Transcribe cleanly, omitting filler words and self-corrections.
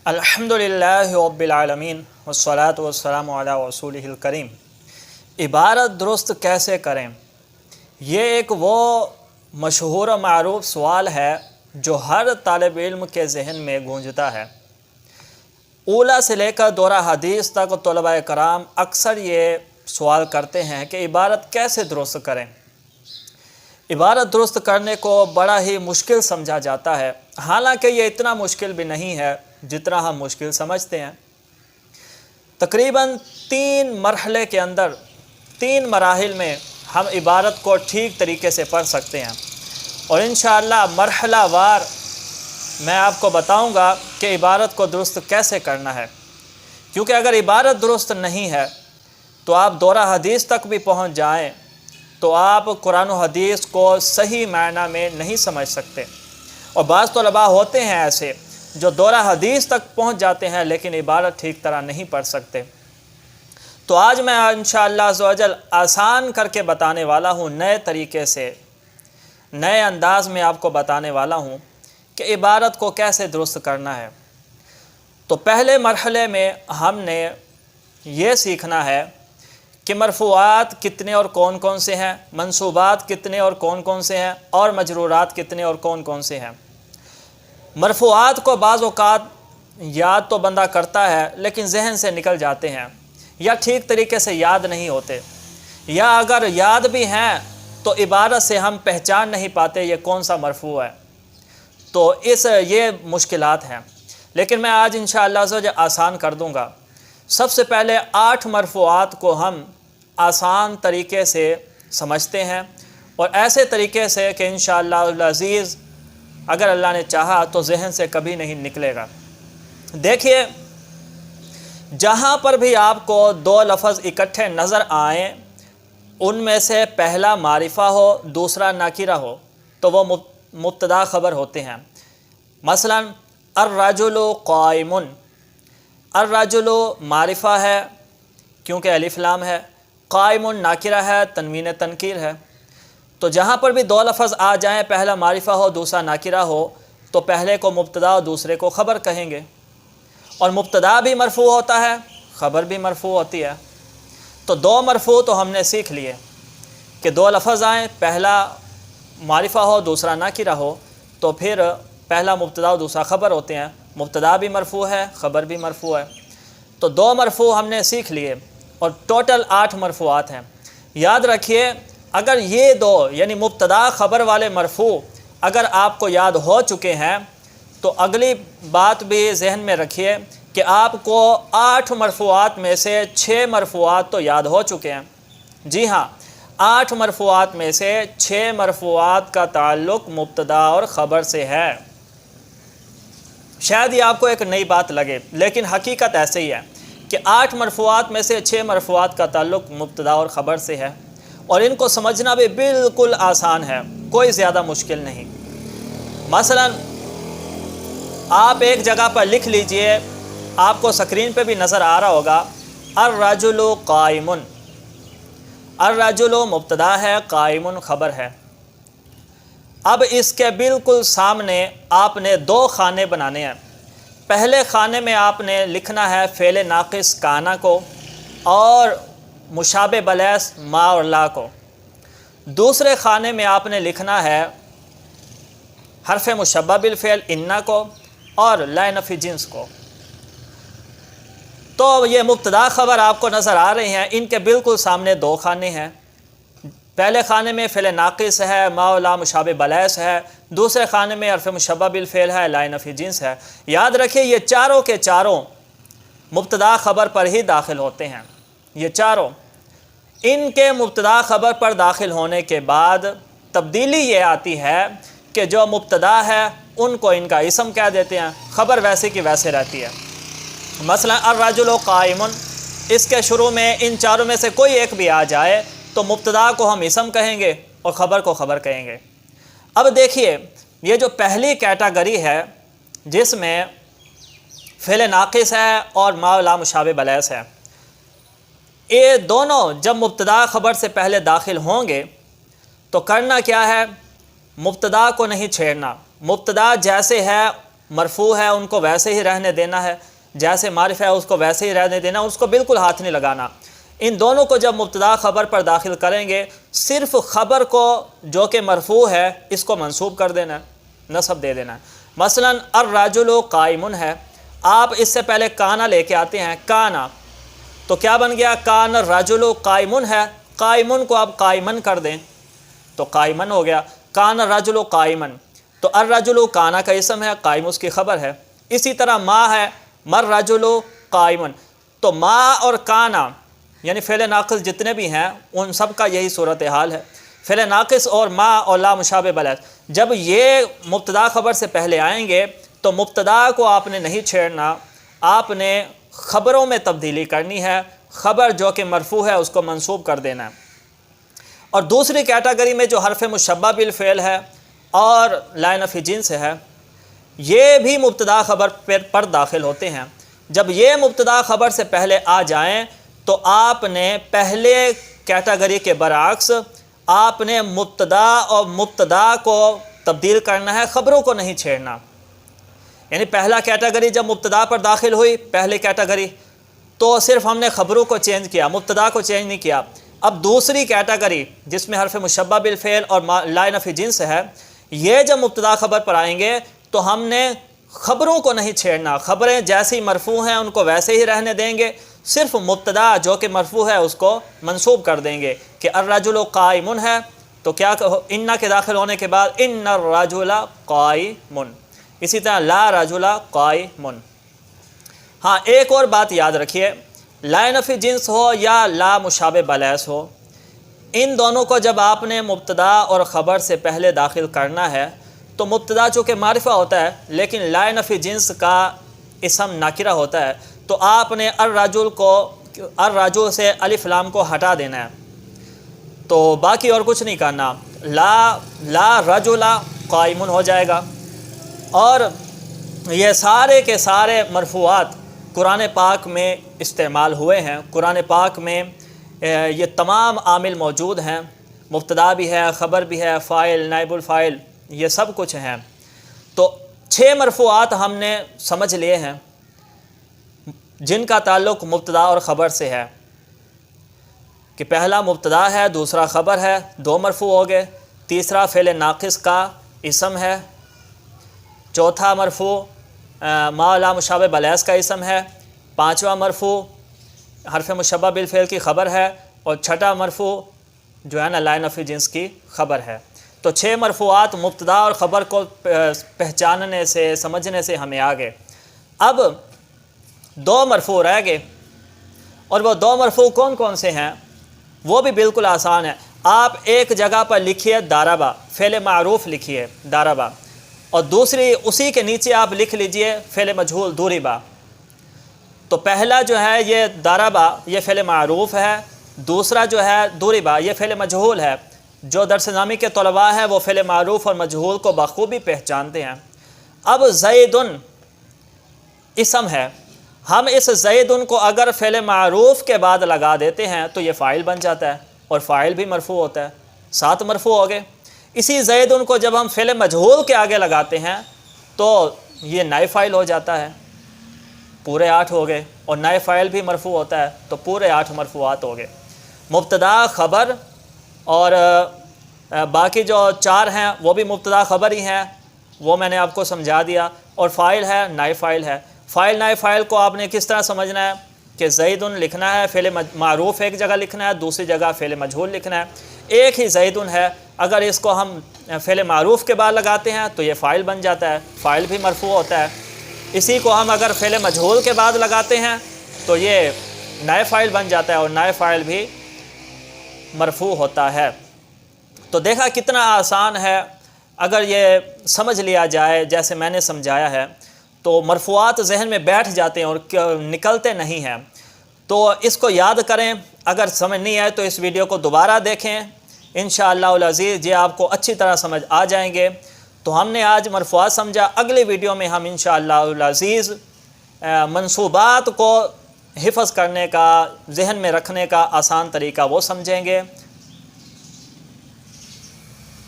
الحمدللہ رب العالمین والصلاة والسلام علی رسولہ الکریم۔ عبارت درست کیسے کریں، یہ ایک وہ مشہور و معروف سوال ہے جو ہر طالب علم کے ذہن میں گونجتا ہے۔ اولیٰ سے لے کر دورہ حدیث تک طلباء کرام اکثر یہ سوال کرتے ہیں کہ عبارت کیسے درست کریں۔ عبارت درست کرنے کو بڑا ہی مشکل سمجھا جاتا ہے، حالانکہ یہ اتنا مشکل بھی نہیں ہے جتنا ہم مشکل سمجھتے ہیں۔ تقریباً 3 مرحلے کے اندر 3 مراحل میں ہم عبارت کو ٹھیک طریقے سے پڑھ سکتے ہیں، اور انشاءاللہ مرحلہ وار میں آپ کو بتاؤں گا کہ عبارت کو درست کیسے کرنا ہے، کیونکہ اگر عبارت درست نہیں ہے تو آپ دورہ حدیث تک بھی پہنچ جائیں تو آپ قرآن و حدیث کو صحیح معنی میں نہیں سمجھ سکتے۔ اور بعض طلباء ہوتے ہیں ایسے جو دورہ حدیث تک پہنچ جاتے ہیں لیکن عبارت ٹھیک طرح نہیں پڑھ سکتے۔ تو آج میں انشاءاللہ عز و جل آسان کر کے بتانے والا ہوں، نئے طریقے سے، نئے انداز میں آپ کو بتانے والا ہوں کہ عبارت کو کیسے درست کرنا ہے۔ تو پہلے مرحلے میں ہم نے یہ سیکھنا ہے کہ مرفوعات کتنے اور کون کون سے ہیں، منصوبات کتنے اور کون کون سے ہیں، اور مجرورات کتنے اور کون کون سے ہیں۔ مرفوعات کو بعض اوقات یاد تو بندہ کرتا ہے لیکن ذہن سے نکل جاتے ہیں، یا ٹھیک طریقے سے یاد نہیں ہوتے، یا اگر یاد بھی ہیں تو عبارت سے ہم پہچان نہیں پاتے یہ کون سا مرفوع ہے، تو یہ مشکلات ہیں۔ لیکن میں آج انشاءاللہ عز و جل آسان کر دوں گا۔ سب سے پہلے 8 مرفوعات کو ہم آسان طریقے سے سمجھتے ہیں، اور ایسے طریقے سے کہ انشاءاللہ العزیز اگر اللہ نے چاہا تو ذہن سے کبھی نہیں نکلے گا۔ دیکھیے، جہاں پر بھی آپ کو 2 لفظ اکٹھے نظر آئیں، ان میں سے پہلا معرفہ ہو دوسرا ناکرہ ہو تو وہ مبتدا خبر ہوتے ہیں۔ مثلا الرجل قائم، الرجل معرفہ ہے کیونکہ الف لام ہے، قائم ناکرہ ہے، تنوین تنکیر ہے۔ تو جہاں پر بھی 2 لفظ آ جائیں، پہلا معرفہ ہو دوسرا ناکرہ ہو، تو پہلے کو مبتدا اور دوسرے کو خبر کہیں گے، اور مبتدا بھی مرفوع ہوتا ہے، خبر بھی مرفوع ہوتی ہے۔ تو 2 مرفوع تو ہم نے سیکھ لیے کہ 2 لفظ آئیں، پہلا معرفہ ہو دوسرا ناکرہ ہو، تو پھر پہلا مبتدا اور دوسرا خبر ہوتے ہیں، مبتدا بھی مرفوع ہے خبر بھی مرفوع ہے۔ تو 2 مرفوع ہم نے سیکھ لیے، اور ٹوٹل 8 مرفوعات ہیں۔ یاد رکھیے، اگر یہ 2 یعنی مبتدا خبر والے مرفوع اگر آپ کو یاد ہو چکے ہیں تو اگلی بات بھی ذہن میں رکھیے کہ آپ کو 8 مرفوعات میں سے 6 مرفوعات تو یاد ہو چکے ہیں۔ جی ہاں، 8 مرفوعات میں سے 6 مرفوعات کا تعلق مبتدا اور خبر سے ہے۔ شاید یہ آپ کو ایک نئی بات لگے، لیکن حقیقت ایسے ہی ہے کہ 8 مرفوعات میں سے 6 مرفوعات کا تعلق مبتدا اور خبر سے ہے، اور ان کو سمجھنا بھی بالکل آسان ہے، کوئی زیادہ مشکل نہیں۔ مثلا آپ ایک جگہ پر لکھ لیجئے، آپ کو سکرین پہ بھی نظر آ رہا ہوگا، الرجل قائم۔ الرجل مبتدا ہے، قائم خبر ہے۔ اب اس کے بالکل سامنے آپ نے 2 خانے بنانے ہیں۔ پہلے خانے میں آپ نے لکھنا ہے فعل ناقص کانا کو اور مشابہ بلیس ما اور لا کو۔ دوسرے خانے میں آپ نے لکھنا ہے حرف مشبہ بالفعل انا کو اور لا نفی جنس کو۔ تو یہ مبتدا خبر آپ کو نظر آ رہے ہیں، ان کے بالکل سامنے 2 خانے ہیں۔ پہلے خانے میں فعل ناقص ہے، ما و لا مشابہ بلیس ہے، دوسرے خانے میں حرف مشبہ بالفعل ہے، لا نفی جنس ہے۔ یاد رکھیے، یہ چاروں کے چاروں مبتدا خبر پر ہی داخل ہوتے ہیں۔ یہ چاروں، ان کے مبتدا خبر پر داخل ہونے کے بعد تبدیلی یہ آتی ہے کہ جو مبتدا ہے ان کو ان کا اسم کہہ دیتے ہیں، خبر ویسے کی ویسے رہتی ہے۔ مثلا الرجل قائم، اس کے شروع میں ان چاروں میں سے کوئی ایک بھی آ جائے تو مبتدا کو ہم اسم کہیں گے اور خبر کو خبر کہیں گے۔ اب دیکھیے، یہ جو پہلی کیٹاگری ہے جس میں فعل ناقص ہے اور ما و لا مشابہ بلیس ہے، یہ دونوں جب مبتدا خبر سے پہلے داخل ہوں گے تو کرنا کیا ہے، مبتدا کو نہیں چھیڑنا، مبتدا جیسے ہے مرفوع ہے ان کو ویسے ہی رہنے دینا ہے، جیسے معرفہ ہے اس کو ویسے ہی رہنے دینا، اس کو بالکل ہاتھ نہیں لگانا۔ ان دونوں کو جب مبتدا خبر پر داخل کریں گے، صرف خبر کو جو کہ مرفوع ہے اس کو منصوب کر دینا ہے، نصب دے دینا ہے۔ مثلا الرجل قائم ہے، آپ اس سے پہلے کانا لے کے آتے ہیں، کانا، تو کیا بن گیا؟ کان الرجل قائم ہے، قائمن کو آپ قائمن کر دیں تو قائمن ہو گیا، کان الرجل قائمن، تو الرجل کانا کا اسم ہے، قائم اس کی خبر ہے۔ اسی طرح ما ہے، مر رجل قائمن، تو ما اور کانا یعنی فعل ناقص جتنے بھی ہیں ان سب کا یہی صورتحال ہے۔ فعل ناقص اور ما اور لا مشابہ بلیس، جب یہ مبتدا خبر سے پہلے آئیں گے تو مبتدا کو آپ نے نہیں چھیڑنا، آپ نے خبروں میں تبدیلی کرنی ہے، خبر جو کہ مرفوع ہے اس کو منصوب کر دینا ہے۔ اور دوسری کیٹیگری میں جو حرف مشبہ بالفعل ہے اور لا نفی جنس ہے، یہ بھی مبتدا خبر پر داخل ہوتے ہیں۔ جب یہ مبتدا خبر سے پہلے آ جائیں تو آپ نے پہلے کیٹیگری کے برعکس آپ نے مبتدا اور مبتدا کو تبدیل کرنا ہے، خبروں کو نہیں چھیڑنا۔ یعنی پہلا کیٹیگری جب مبتدا پر داخل ہوئی، پہلی کیٹیگری، تو صرف ہم نے خبروں کو چینج کیا، مبتدا کو چینج نہیں کیا۔ اب دوسری کیٹیگری جس میں حرف مشبہ بالفعل اور لا نفی جنس ہے، یہ جب مبتدا خبر پر آئیں گے تو ہم نے خبروں کو نہیں چھیڑنا، خبریں جیسی مرفوع ہیں ان کو ویسے ہی رہنے دیں گے، صرف مبتدا جو کہ مرفوع ہے اس کو منصوب کر دیں گے کہ الرجل قائم ہے، تو کیا ان کے داخل ہونے کے بعد ان الرجل قائم، اسی طرح لا رجل قائم۔ ہاں ایک اور بات یاد رکھیے، لا نفی جنس ہو یا لا مشابہ بلیس ہو، ان دونوں کو جب آپ نے مبتدا اور خبر سے پہلے داخل کرنا ہے تو مبتدا چونکہ معرفہ ہوتا ہے لیکن لا نفی جنس کا اسم ناکرہ ہوتا ہے، تو آپ نے الرجل سے الف لام کو ہٹا دینا ہے، تو باقی اور کچھ نہیں کرنا، لا رجل قائم ہو جائے گا۔ اور یہ سارے کے سارے مرفوعات قرآن پاک میں استعمال ہوئے ہیں، قرآن پاک میں یہ تمام عامل موجود ہیں، مبتدا بھی ہے، خبر بھی ہے، فاعل، نائب الفاعل، یہ سب کچھ ہیں۔ تو 6 مرفوعات ہم نے سمجھ لیے ہیں جن کا تعلق مبتدا اور خبر سے ہے، کہ پہلا مبتدا ہے، دوسرا خبر ہے، 2 مرفوع ہو گئے، تیسرا فعل ناقص کا اسم ہے، چوتھا مرفوع ما لا مشابہ بلیس کا اسم ہے، 5واں مرفوع حرف مشبہ بالفعل کی خبر ہے، اور 6واں مرفوع جو ہے نا لا نفی جنس کی خبر ہے۔ تو 6 مرفوعات مبتدا اور خبر کو پہچاننے سے سمجھنے سے ہمیں آگے۔ اب 2 مرفوع رہ گئے، اور وہ 2 مرفوع کون کون سے ہیں؟ وہ بھی بالکل آسان ہے، آپ ایک جگہ پر لکھیے داربا، فعل معروف لکھیے داربا، اور دوسری اسی کے نیچے آپ لکھ لیجئے فعل مجہول دوریبا۔ تو پہلا جو ہے یہ داربا یہ فعل معروف ہے، دوسرا جو ہے دوریبا یہ فعل مجہول ہے۔ جو درس نامی کے طلباء ہیں وہ فعل معروف اور مجہول کو بخوبی پہچانتے ہیں۔ اب زیدن اسم ہے، ہم اس زیدن کو اگر فعل معروف کے بعد لگا دیتے ہیں تو یہ فاعل بن جاتا ہے، اور فاعل بھی مرفوع ہوتا ہے، 7 مرفوع ہو گئے۔ اسی زیدن کو جب ہم فعل مجہول کے آگے لگاتے ہیں تو یہ نائب فاعل ہو جاتا ہے، پورے 8 ہو گئے، اور نائب فاعل بھی مرفوع ہوتا ہے تو پورے 8 مرفوعات ہو گئے۔ مبتدا خبر اور باقی جو 4 ہیں وہ بھی مبتدا خبر ہی ہیں، وہ میں نے آپ کو سمجھا دیا، اور فاعل ہے، نائب فاعل ہے۔ فاعل نائب فاعل کو آپ نے کس طرح سمجھنا ہے کہ زیدن لکھنا ہے، فعل معروف ایک جگہ لکھنا ہے، دوسری جگہ فعل مجہول لکھنا ہے۔ ایک ہی زیدن ہے، اگر اس کو ہم فعل معروف کے بعد لگاتے ہیں تو یہ فاعل بن جاتا ہے، فاعل بھی مرفوع ہوتا ہے۔ اسی کو ہم اگر فعل مجہول کے بعد لگاتے ہیں تو یہ نائب فاعل بن جاتا ہے، اور نائب فاعل بھی مرفوع ہوتا ہے۔ تو دیکھا کتنا آسان ہے، اگر یہ سمجھ لیا جائے جیسے میں نے سمجھایا ہے تو مرفوعات ذہن میں بیٹھ جاتے ہیں اور نکلتے نہیں ہیں۔ تو اس کو یاد کریں، اگر سمجھ نہیں آئے تو اس ویڈیو کو دوبارہ دیکھیں، انشاءاللہ العزیز یہ آپ کو اچھی طرح سمجھ آ جائیں گے۔ تو ہم نے آج مرفوعات سمجھا، اگلی ویڈیو میں ہم انشاءاللہ العزیز منصوبات کو حفظ کرنے کا، ذہن میں رکھنے کا آسان طریقہ وہ سمجھیں گے۔